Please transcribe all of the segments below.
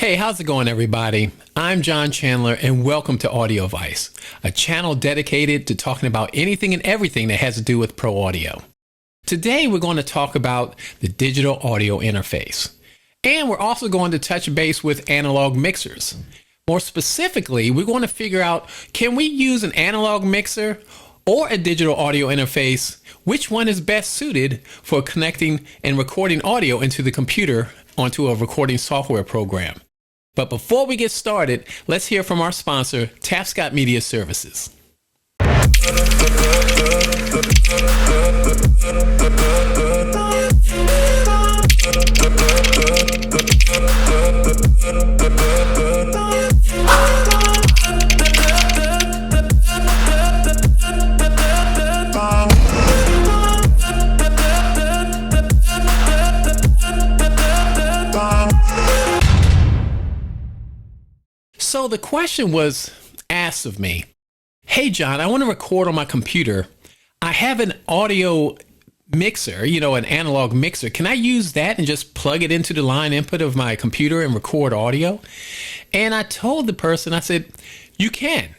Hey, how's it going, everybody? I'm John Chandler, and welcome to Audio Vice, a channel dedicated to talking about anything and everything that has to do with pro audio. Today, we're going to talk about the digital audio interface, and we're also going to touch base with analog mixers. More specifically, we're going to figure out, can we use an analog mixer or a digital audio interface? Which one is best suited for connecting and recording audio into the computer onto a recording software program? But before we get started, let's hear from our sponsor, Tapscott Media Services. So the question was asked of me, hey, John, I want to record on my computer. I have an audio mixer, an analog mixer. Can I use that and just plug it into the line input of my computer and record audio? And I told the person, I said, you can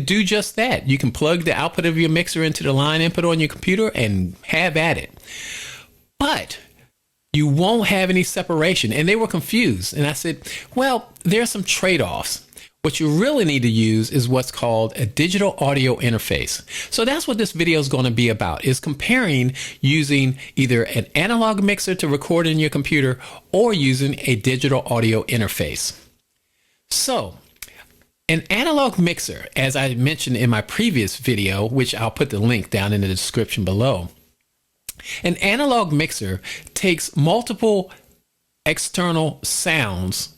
do just that. You can plug the output of your mixer into the line input on your computer and have at it. But you won't have any separation. And they were confused. And I said, well, there are some trade-offs. What you really need to use is what's called a digital audio interface. So that's what this video is going to be about, is comparing using either an analog mixer to record in your computer or using a digital audio interface. So an analog mixer, as I mentioned in my previous video, which I'll put the link down in the description below, an analog mixer takes multiple external sounds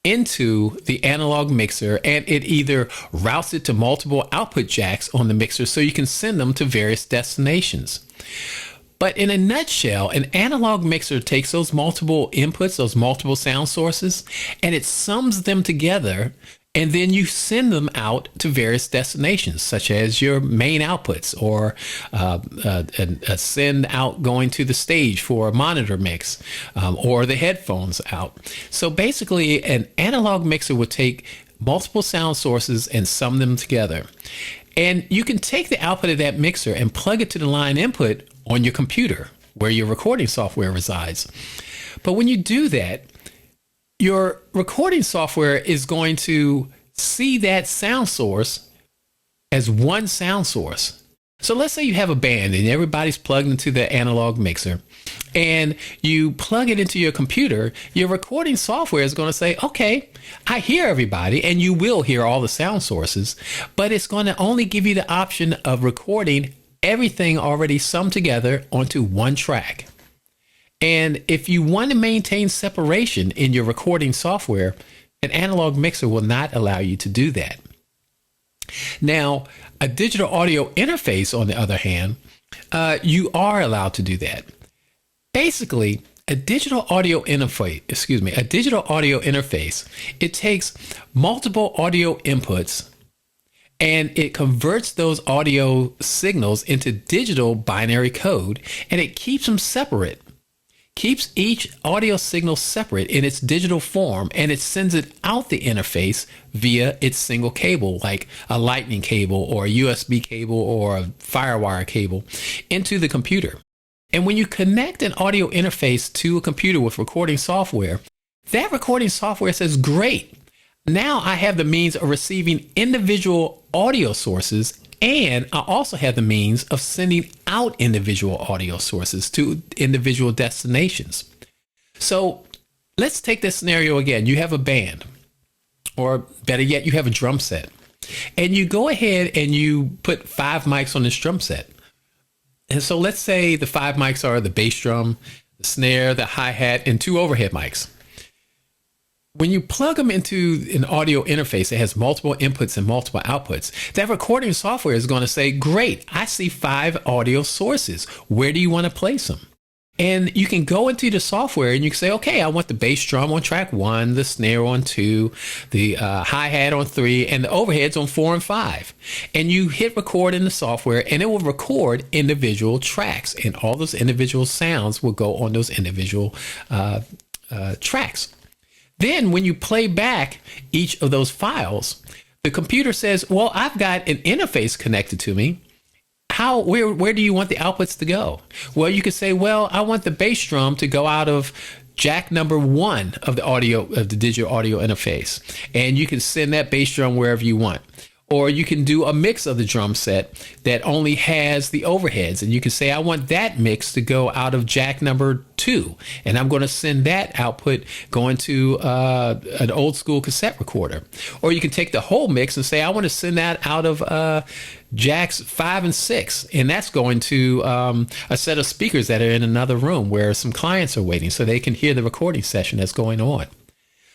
into the analog mixer, and it either routes it to multiple output jacks on the mixer so you can send them to various destinations. But in a nutshell, an analog mixer takes those multiple inputs, those multiple sound sources, and it sums them together, and then you send them out to various destinations, such as your main outputs or a send out going to the stage for a monitor mix or the headphones out. So basically, an analog mixer would take multiple sound sources and sum them together. And you can take the output of that mixer and plug it to the line input on your computer where your recording software resides. But when you do that, your recording software is going to see that sound source as one sound source. So let's say you have a band and everybody's plugged into the analog mixer and you plug it into your computer. Your recording software is going to say, okay, I hear everybody, and you will hear all the sound sources, but it's going to only give you the option of recording everything already summed together onto one track. And if you want to maintain separation in your recording software, an analog mixer will not allow you to do that. Now, a digital audio interface, on the other hand, you are allowed to do that. Basically, a digital audio interface, it takes multiple audio inputs and it converts those audio signals into digital binary code, and it keeps them separate. Keeps each audio signal separate in its digital form, and it sends it out the interface via its single cable, like a lightning cable or a USB cable or a FireWire cable, into the computer. And when you connect an audio interface to a computer with recording software, that recording software says, great, now I have the means of receiving individual audio sources, and I also have the means of sending out individual audio sources to individual destinations. So let's take this scenario again. You have a band, or better yet, you have a drum set, and you go ahead and you put 5 mics on this drum set. And so let's say the 5 mics are the bass drum, the snare, the hi-hat, and 2 overhead mics. When you plug them into an audio interface that has multiple inputs and multiple outputs, that recording software is going to say, great, I see 5 audio sources. Where do you want to place them? And you can go into the software and you can say, okay, I want the bass drum on track 1, the snare on 2, the hi-hat on 3, and the overheads on 4 and 5. And you hit record in the software and it will record individual tracks, and all those individual sounds will go on those individual tracks. Then when you play back each of those files, the computer says, well, I've got an interface connected to me. Where do you want the outputs to go? Well, you could say, well, I want the bass drum to go out of jack number 1 of the digital audio interface. And you can send that bass drum wherever you want. Or you can do a mix of the drum set that only has the overheads. And you can say, I want that mix to go out of jack number 2. And I'm going to send that output going to an old school cassette recorder. Or you can take the whole mix and say, I want to send that out of jacks 5 and 6. And that's going to a set of speakers that are in another room where some clients are waiting so they can hear the recording session that's going on.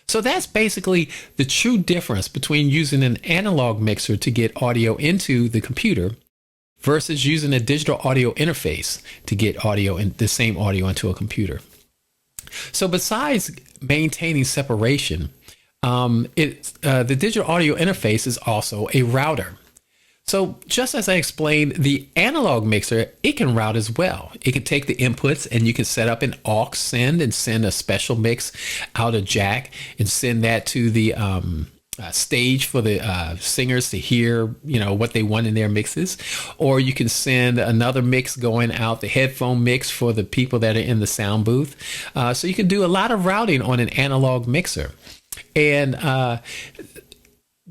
So that's basically the true difference between using an analog mixer to get audio into the computer versus using a digital audio interface to get audio and the same audio into a computer. So besides maintaining separation, the digital audio interface is also a router. So just as I explained, the analog mixer, it can route as well. It can take the inputs and you can set up an aux send and send a special mix out of jack and send that to the stage for the singers to hear, what they want in their mixes. Or you can send another mix going out, the headphone mix for the people that are in the sound booth. So you can do a lot of routing on an analog mixer. And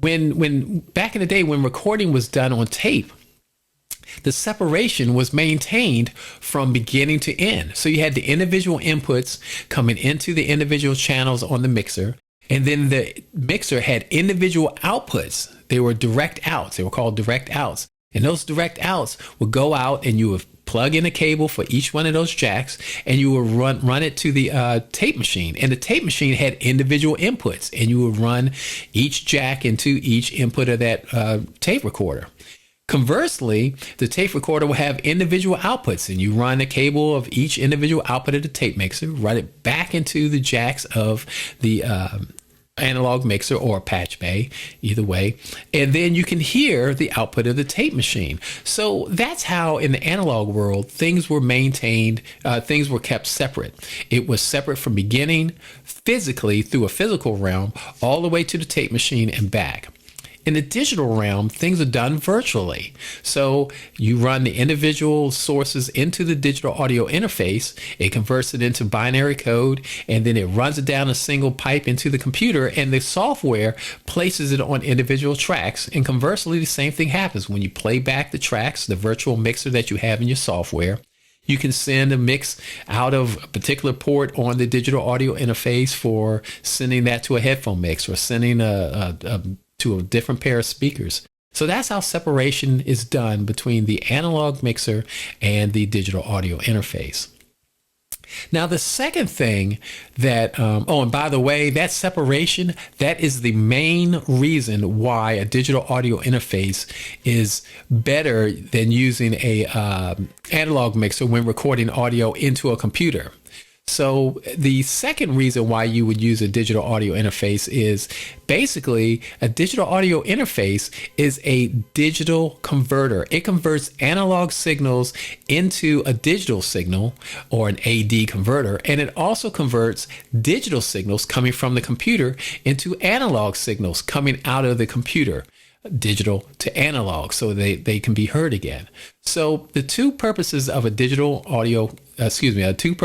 when back in the day when recording was done on tape, the separation was maintained from beginning to end. So you had the individual inputs coming into the individual channels on the mixer, and then the mixer had individual outputs. They were direct outs. They were called direct outs. And those direct outs would go out and you would plug in a cable for each one of those jacks, and you would run it to the tape machine. And the tape machine had individual inputs, and you would run each jack into each input of that tape recorder. Conversely, the tape recorder will have individual outputs, and you run a cable of each individual output of the tape mixer, run it back into the jacks of the analog mixer or patch bay, either way, and then you can hear the output of the tape machine. So that's how in the analog world things were maintained, things were kept separate. It was separate from beginning physically through a physical realm all the way to the tape machine and back. In the digital realm, things are done virtually. So you run the individual sources into the digital audio interface, it converts it into binary code, and then it runs it down a single pipe into the computer, and the software places it on individual tracks. And conversely, the same thing happens when you play back the tracks, the virtual mixer that you have in your software. You can send a mix out of a particular port on the digital audio interface for sending that to a headphone mix or sending to a different pair of speakers. So that's how separation is done between the analog mixer and the digital audio interface. Now, the second thing that, and by the way, that separation, that is the main reason why a digital audio interface is better than using a analog mixer when recording audio into a computer. So the second reason why you would use a digital audio interface is basically a digital audio interface is a digital converter. It converts analog signals into a digital signal or an AD converter, and it also converts digital signals coming from the computer into analog signals coming out of the computer, digital to analog, so they can be heard again. So the two purposes of a digital audio interface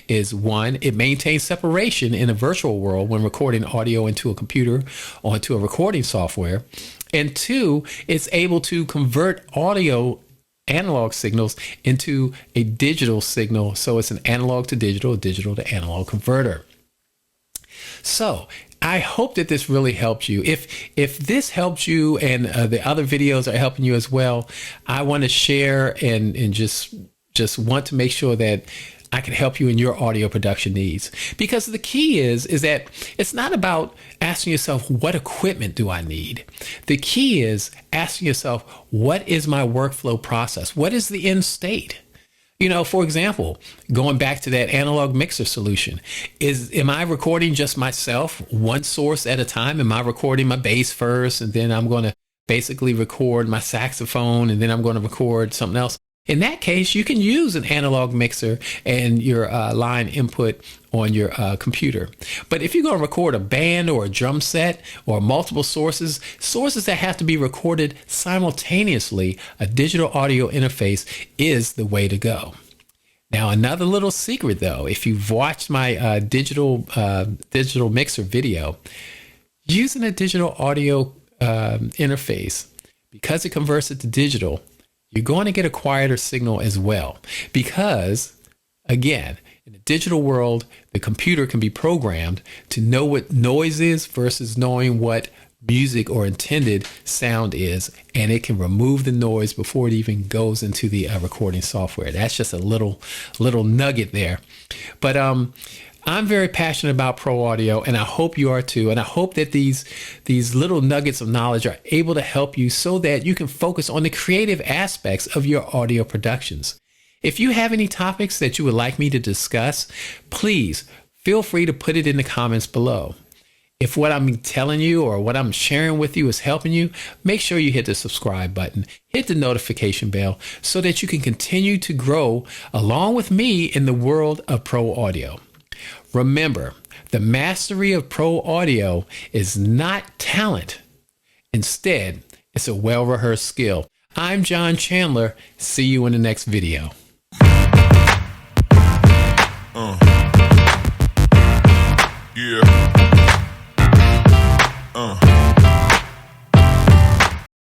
is one, it maintains separation in a virtual world when recording audio into a computer or into a recording software. And two, it's able to convert audio analog signals into a digital signal. So it's an analog to digital to analog converter. So I hope that this really helped you. If this helped you and the other videos are helping you as well, I want to share and just want to make sure that I can help you in your audio production needs. Because the key is that it's not about asking yourself, what equipment do I need? The key is asking yourself, what is my workflow process? What is the end state? For example, going back to that analog mixer solution, am I recording just myself, one source at a time? Am I recording my bass first, and then I'm going to basically record my saxophone, and then I'm going to record something else? In that case, you can use an analog mixer and your line input on your computer. But if you're going to record a band or a drum set or multiple sources that have to be recorded simultaneously, a digital audio interface is the way to go. Now, another little secret, though, if you've watched my digital mixer video, using a digital audio interface, because it converts it to digital, you're going to get a quieter signal as well. Because, again, in the digital world, the computer can be programmed to know what noise is versus knowing what music or intended sound is, and it can remove the noise before it even goes into the recording software. That's just a little nugget there. But I'm very passionate about pro audio, and I hope you are too. And I hope that these little nuggets of knowledge are able to help you so that you can focus on the creative aspects of your audio productions. If you have any topics that you would like me to discuss, please feel free to put it in the comments below. If what I'm telling you or what I'm sharing with you is helping you, make sure you hit the subscribe button, hit the notification bell so that you can continue to grow along with me in the world of pro audio. Remember, the mastery of pro audio is not talent. Instead, it's a well-rehearsed skill. I'm John Chandler. See you in the next video.